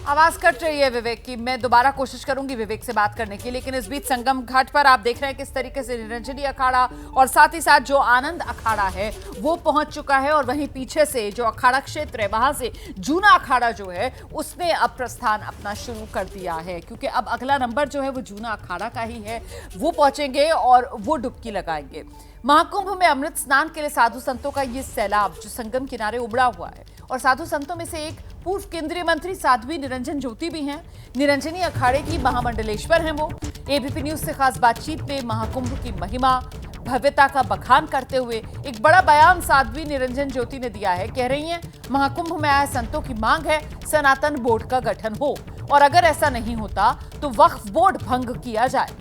आवाज कट रही है विवेक की। मैं दोबारा कोशिश करूंगी विवेक से बात करने की, लेकिन इस बीच संगम घाट पर आप देख रहे हैं किस तरीके से निरंजनी अखाड़ा और साथ ही साथ जो आनंद अखाड़ा है वो पहुंच चुका है और वहीं पीछे से जो अखाड़ा क्षेत्र है वहां से जूना अखाड़ा जो है उसने अब प्रस्थान अपना शुरू कर दिया है, क्योंकि अब अगला नंबर जो है वो जूना अखाड़ा का ही है। वो पहुंचेंगे और वो डुबकी लगाएंगे। महाकुंभ में अमृत स्नान के लिए साधु संतों का ये सैलाब जो संगम किनारे उमड़ा हुआ है और साधु संतों में से एक पूर्व केंद्रीय मंत्री साध्वी निरंजन ज्योति भी हैं। निरंजनी अखाड़े की महामंडलेश्वर हैं वो। एबीपी न्यूज से खास बातचीत में महाकुंभ की महिमा भव्यता का बखान करते हुए एक बड़ा बयान साध्वी निरंजन ज्योति ने दिया है। कह रही हैं महाकुंभ में आए संतों की मांग है सनातन बोर्ड का गठन हो और अगर ऐसा नहीं होता तो वक्फ बोर्ड भंग किया जाए।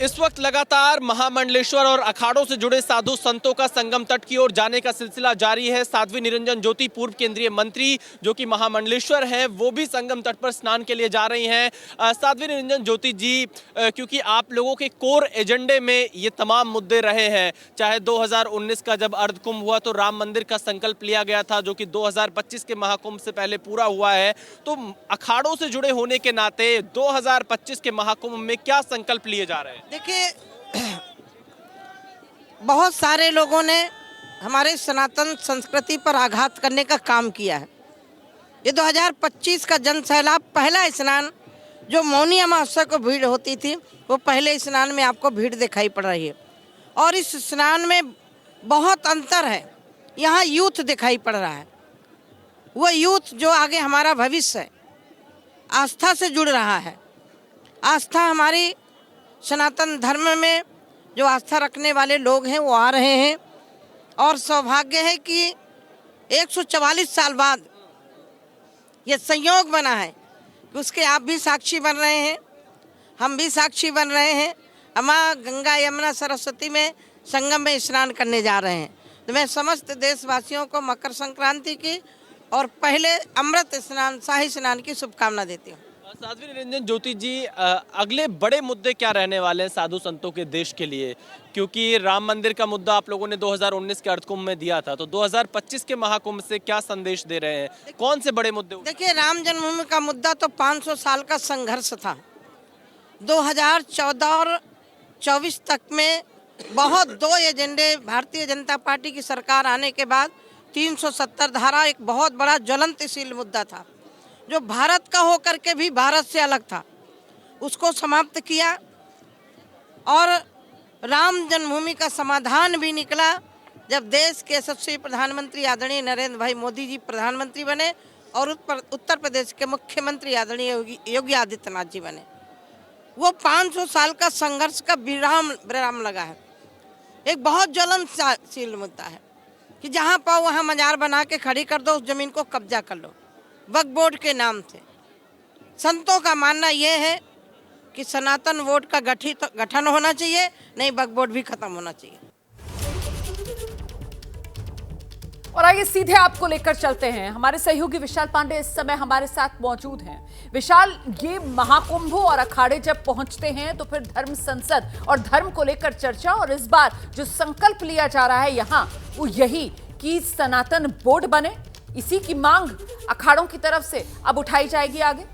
इस वक्त लगातार महामंडलेश्वर और अखाड़ों से जुड़े साधु संतों का संगम तट की ओर जाने का सिलसिला जारी है। साध्वी निरंजन ज्योति पूर्व केंद्रीय मंत्री जो कि महामंडलेश्वर हैं, वो भी संगम तट पर स्नान के लिए जा रही हैं। साध्वी निरंजन ज्योति जी, क्योंकि आप लोगों के कोर एजेंडे में ये तमाम मुद्दे रहे हैं, चाहे 2019 का जब अर्धकुंभ हुआ तो राम मंदिर का संकल्प लिया गया था जो कि 2025 के महाकुंभ से पहले पूरा हुआ है, तो अखाड़ों से जुड़े होने के नाते 2025 के महाकुंभ में क्या संकल्प लिए जा रहे हैं? देखिए, बहुत सारे लोगों ने हमारे सनातन संस्कृति पर आघात करने का काम किया है। ये 2025 का जन सैलाब, पहला स्नान जो मौनी अमावस्या को भीड़ होती थी, वो पहले स्नान में आपको भीड़ दिखाई पड़ रही है और इस स्नान में बहुत अंतर है। यहाँ यूथ दिखाई पड़ रहा है, वो यूथ जो आगे हमारा भविष्य है, आस्था से जुड़ रहा है। आस्था हमारी सनातन धर्म में जो आस्था रखने वाले लोग हैं वो आ रहे हैं और सौभाग्य है कि 144 साल बाद ये संयोग बना है कि उसके आप भी साक्षी बन रहे हैं, हम भी साक्षी बन रहे हैं। हम गंगा यमुना सरस्वती में संगम में स्नान करने जा रहे हैं। तो मैं समस्त देशवासियों को मकर संक्रांति की और पहले अमृत स्नान, शाही स्नान की शुभकामना देती हूँ। साध्वी निरंजन ज्योति जी, अगले बड़े मुद्दे क्या रहने वाले हैं साधु संतों के देश के लिए? क्योंकि राम मंदिर का मुद्दा आप लोगों ने 2019 के अर्धकुंभ में दिया था, तो 2025 के महाकुंभ से क्या संदेश दे रहे हैं? कौन से बड़े मुद्दे? देखिए, राम जन्मभूमि का मुद्दा तो 500 साल का संघर्ष था। 2014 और 24 तक में बहुत दो एजेंडे, भारतीय जनता पार्टी की सरकार आने के बाद 370 धारा एक बहुत बड़ा ज्वलंतशील मुद्दा था जो भारत का होकर के भी भारत से अलग था, उसको समाप्त किया और राम जन्मभूमि का समाधान भी निकला जब देश के यशस्वी प्रधानमंत्री आदरणीय नरेंद्र भाई मोदी जी प्रधानमंत्री बने और उत्तर प्रदेश के मुख्यमंत्री आदरणीय योगी आदित्यनाथ जी बने। वो 500 साल का संघर्ष का विराम लगा है। एक बहुत ज्वलनशील मुद्दा है कि जहाँ पाओ वहाँ मजार बना के खड़ी कर दो, उस जमीन को कब्जा कर लो वक्फ बोर्ड के नाम से। संतों का मानना यह है कि सनातन बोर्ड का गठन होना चाहिए, नहीं वक्फ बोर्ड भी खत्म होना चाहिए। और आइए सीधे आपको लेकर चलते हैं। हमारे सहयोगी विशाल पांडे इस समय हमारे साथ मौजूद हैं। विशाल, ये महाकुंभ और अखाड़े जब पहुंचते हैं तो फिर धर्म संसद और धर्म को लेकर चर्चा, और इस बार जो संकल्प लिया जा रहा है यहाँ वो यही कि सनातन बोर्ड बने, इसी की मांग अखाड़ों की तरफ से अब उठाई जाएगी आगे।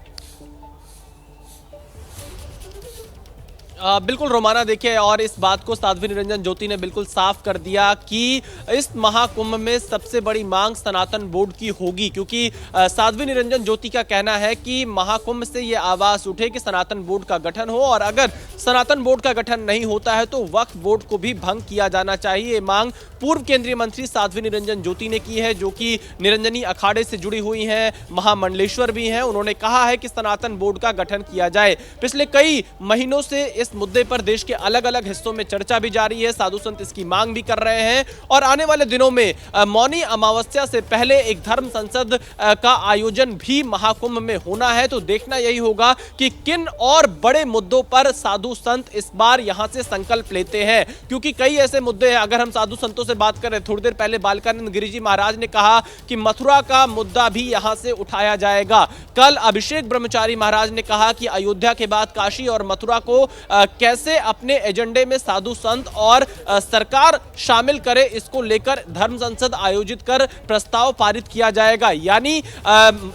बिल्कुल रोमाना, देखिए, और इस बात को साध्वी निरंजन ज्योति ने बिल्कुल साफ कर दिया कि इस महाकुंभ में सबसे बड़ी मांग सनातन बोर्ड की होगी, क्योंकि साध्वी निरंजन ज्योति का कहना है कि महाकुंभ से ये आवाज उठे कि सनातन बोर्ड का गठन हो, और अगर सनातन बोर्ड का गठन नहीं होता है तो वक्फ बोर्ड को भी भंग किया जाना चाहिए। ये मांग पूर्व केंद्रीय मंत्री साध्वी निरंजन ज्योति ने की है, जो कि निरंजनी अखाड़े से जुड़ी हुई हैं, महामंडलेश्वर भी हैं। उन्होंने कहा है कि सनातन बोर्ड का गठन किया जाए। पिछले कई महीनों से इस मुद्दे पर देश के अलग अलग हिस्सों में चर्चा भी जारी है, साधु संत इसकी मांग भी कर रहे हैं, और आने वाले दिनों में मौनी अमावस्या से पहले एक धर्म संसद का आयोजन भी महाकुंभ में होना है। तो देखना यही होगा कि किन और बड़े मुद्दों पर साधु संत इस बार यहां से संकल्प लेते हैं, क्योंकि कई ऐसे मुद्दे हैं। अगर हम साधु संतों से बात करें, थोड़ी देर पहले बालकानंद गिरी जी महाराज ने कहा कि मथुरा का मुद्दा भी यहां से उठाया जाएगा। कल अभिषेक ब्रह्मचारी महाराज ने कहा कि अयोध्या के बाद काशी और मथुरा को कैसे अपने एजेंडे में साधु संत और सरकार शामिल करे, इसको लेकर धर्म संसद आयोजित कर प्रस्ताव पारित किया जाएगा। यानी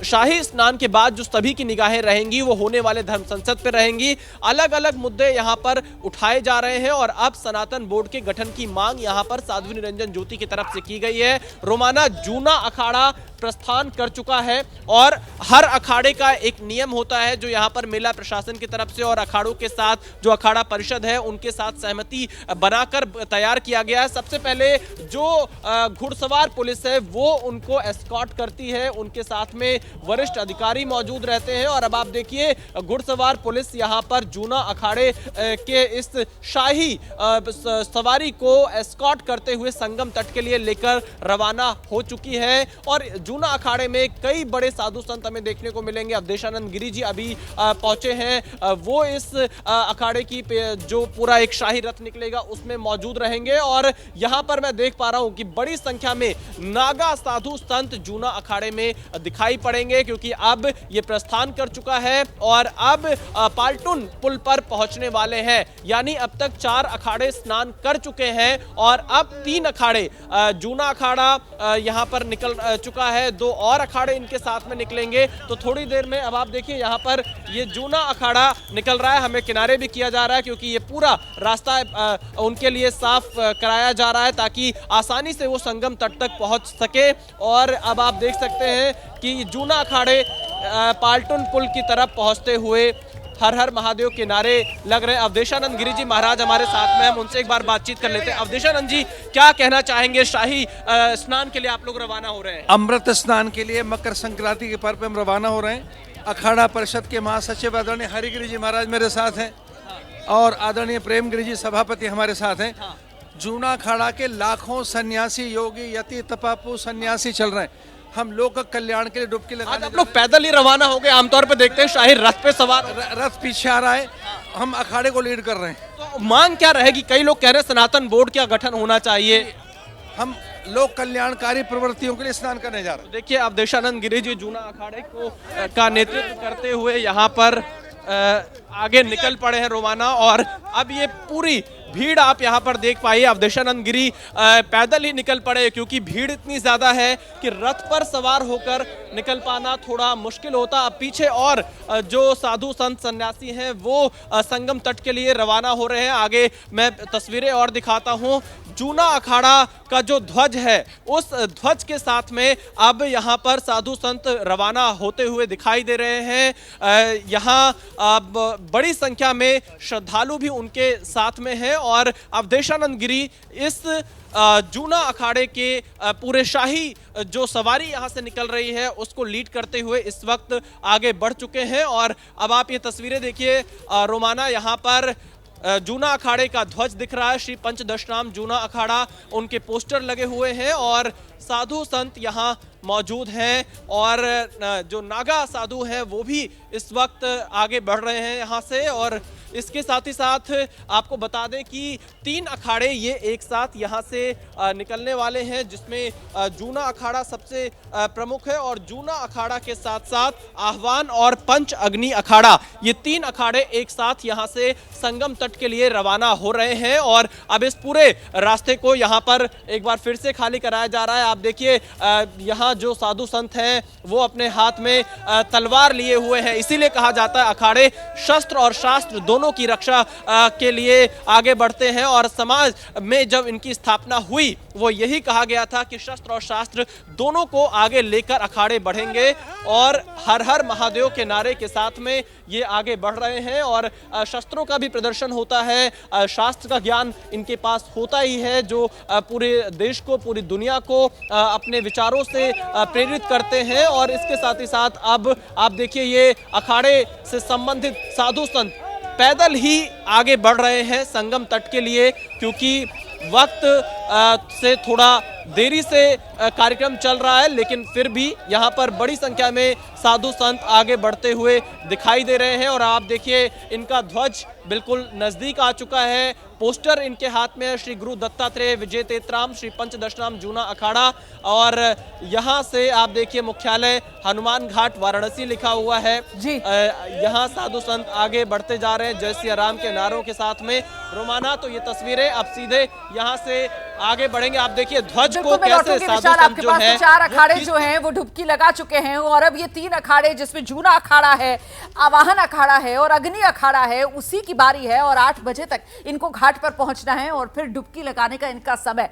शाही स्नान के बाद जो सभी की निगाहें रहेंगी वो होने वाले धर्म संसद पर रहेंगी। अलग अलग मुद्दे यहां पर उठाए जा रहे हैं और अब सनातन बोर्ड के गठन की मांग यहां पर साध्वी निरंजन ज्योति की तरफ से की गई है। रोमाना, जूना अखाड़ा प्रस्थान कर चुका है और हर अखाड़े का एक नियम होता है जो यहां पर मेला प्रशासन की तरफ से और अखाड़ों के साथ जो जो अखाड़ा परिषद है उनके साथ सहमति बनाकर तैयार किया गया है। सबसे पहले जो घुड़सवार पुलिस है वो उनको एस्कॉर्ट करती है, उनके साथ में वरिष्ठ अधिकारी मौजूद रहते हैं। और अब आप देखिए घुड़सवार पुलिस यहाँ पर जूना अखाड़े के इस शाही सवारी को एस्कॉर्ट करते हुए संगम तट के लिए लेकर रवाना हो चुकी है। और जूना अखाड़े में कई बड़े साधु संत हमें देखने को मिलेंगे। अवधेशानंद गिरी जी अभी पहुंचे हैं, वो इस अखाड़े की जो पूरा एक शाही रथ निकलेगा उसमें मौजूद रहेंगे। और यहाँ पर मैं देख पा रहा हूँ कि बड़ी संख्या में नागा साधु संत जूना अखाड़े में दिखाई पड़ेंगे, क्योंकि अब ये प्रस्थान कर चुका है और अब पाल्टुन पुल पर पहुंचने वाले हैं। यानी अब तक 4 अखाड़े स्नान कर चुके हैं और अब 3 अखाड़े, जूना अखाड़ा यहाँ पर निकल चुका है, 2 और अखाड़े इनके साथ में निकलेंगे। तो थोड़ी देर में अब आप देखिए यहाँ पर ये जूना अखाड़ा निकल रहा है, हमें किनारे भी किया जा रहा है क्योंकि ये पूरा रास्ता उनके लिए साफ कराया जा रहा है ताकि आसानी से वो संगम तट तक पहुंच सके। और अब आप देख सकते हैं कि जूना अखाड़े पाल्टुन पुल की तरफ पहुंचते हुए हर हर महादेव के नारे लग रहे हैं। अवधेशानंद गिरी जी महाराज हमारे साथ में, हम उनसे एक बार बातचीत कर लेते हैं। अवधेशानंद जी, क्या कहना चाहेंगे? शाही स्नान के लिए आप लोग रवाना हो रहे हैं। अमृत स्नान के लिए मकर संक्रांति के पर्व पे हम रवाना हो रहे हैं। अखाड़ा परिषद के महासचिव आदरणीय हरिगिरी जी महाराज मेरे साथ हैं और आदरणीय प्रेमगिरी जी सभापति हमारे साथ हैं। जूना अखाड़ा के लाखों सन्यासी, योगी, यति, तपापू सन्यासी चल रहे हैं। हम लोग का कल्याण के लिए डुबकी लगाने। आप लोग पैदल ही रवाना हो गए? आमतौर पर देखते हैं शाही रथ पे सवार, रथ पीछे आ रहा है, हम अखाड़े को लीड कर रहे हैं। तो मांग क्या रहेगी? कई लोग कह रहे हैं सनातन बोर्ड का गठन होना चाहिए। हम लोक कल्याणकारी प्रवृत्तियों के लिए स्नान करने जा रहे हैं। देखिए अवधेशानंद गिरी जी जूना अखाड़े का नेतृत्व करते हुए यहाँ पर आगे निकल पड़े हैं रवाना। और अब ये पूरी भीड़ आप यहाँ पर देख पाइए। अवधेशानंद गिरी पैदल ही निकल पड़े क्योंकि भीड़ इतनी ज्यादा है कि रथ पर सवार होकर निकल पाना थोड़ा मुश्किल होता। अब पीछे और जो साधु संत सन्यासी हैं वो संगम तट के लिए रवाना हो रहे हैं। आगे मैं तस्वीरें और दिखाता हूँ। जूना अखाड़ा का जो ध्वज है उस ध्वज के साथ में अब यहाँ पर साधु संत रवाना होते हुए दिखाई दे रहे हैं। यहाँ बड़ी संख्या में श्रद्धालु भी उनके साथ में हैं और अवधेशानंद गिरी इस जूना अखाड़े के पूरे शाही जो सवारी यहाँ से निकल रही है उसको लीड करते हुए इस वक्त आगे बढ़ चुके हैं। और अब आप ये तस्वीरें देखिए, रोमाना यहाँ पर जूना अखाड़े का ध्वज दिख रहा है। श्री पंचदशनाम जूना अखाड़ा, उनके पोस्टर लगे हुए हैं और साधु संत यहाँ मौजूद हैं और जो नागा साधु हैं वो भी इस वक्त आगे बढ़ रहे हैं यहाँ से। और इसके साथ ही साथ आपको बता दें कि 3 अखाड़े ये एक साथ यहाँ से निकलने वाले हैं, जिसमें जूना अखाड़ा सबसे प्रमुख है और जूना अखाड़ा के साथ साथ आह्वान और पंच अग्नि अखाड़ा, ये 3 अखाड़े एक साथ यहाँ से संगम तट के लिए रवाना हो रहे हैं। और अब इस पूरे रास्ते को यहाँ पर एक बार फिर से खाली कराया जा रहा है। आप देखिए यहाँ जो साधु संत हैं वो अपने हाथ में तलवार लिए हुए हैं। इसीलिए कहा जाता है अखाड़े शस्त्र और शास्त्र दोनों की रक्षा के लिए आगे बढ़ते हैं। और समाज में जब इनकी स्थापना हुई वो यही कहा गया था कि शस्त्र और शास्त्र दोनों को आगे लेकर अखाड़े बढ़ेंगे। और हर हर महादेव के नारे के साथ में ये आगे बढ़ रहे हैं और शस्त्रों का भी प्रदर्शन होता है, शास्त्र का ज्ञान इनके पास होता ही है जो पूरे देश को, पूरी दुनिया को अपने विचारों से प्रेरित करते हैं। और इसके साथ ही साथ अब आप देखिए ये अखाड़े से संबंधित साधु संत पैदल ही आगे बढ़ रहे हैं संगम तट के लिए, क्योंकि वक्त से थोड़ा देरी से कार्यक्रम चल रहा है, लेकिन फिर भी यहाँ पर बड़ी संख्या में साधु संत आगे बढ़ते हुए दिखाई दे रहे हैं। और आप देखिए इनका ध्वज बिल्कुल नजदीक आ चुका है, पोस्टर इनके हाथ में है, श्री गुरु दत्तात्रेय विजय तेतराम श्री पंचदशनाम जूना अखाड़ा। और यहाँ से आप देखिए मुख्यालय हनुमान घाट वाराणसी लिखा हुआ है जी। यहाँ साधु संत आगे बढ़ते जा रहे हैं जय सिया राम के नारों के साथ में। रोमाना तो ये तस्वीरें अब सीधे यहाँ से आगे बढ़ेंगे। आप देखिए ध्वज को कैसे साधु संत जो है, 4 अखाड़े जो हैं वो डुबकी लगा चुके हैं और अब ये 3 अखाड़े जिसमें जूना अखाड़ा है, आवाहन अखाड़ा है और अग्नि अखाड़ा है, उसी की बारी है। और 8 बजे तक इनको घाट पर पहुंचना है और फिर डुबकी लगाने का इनका समय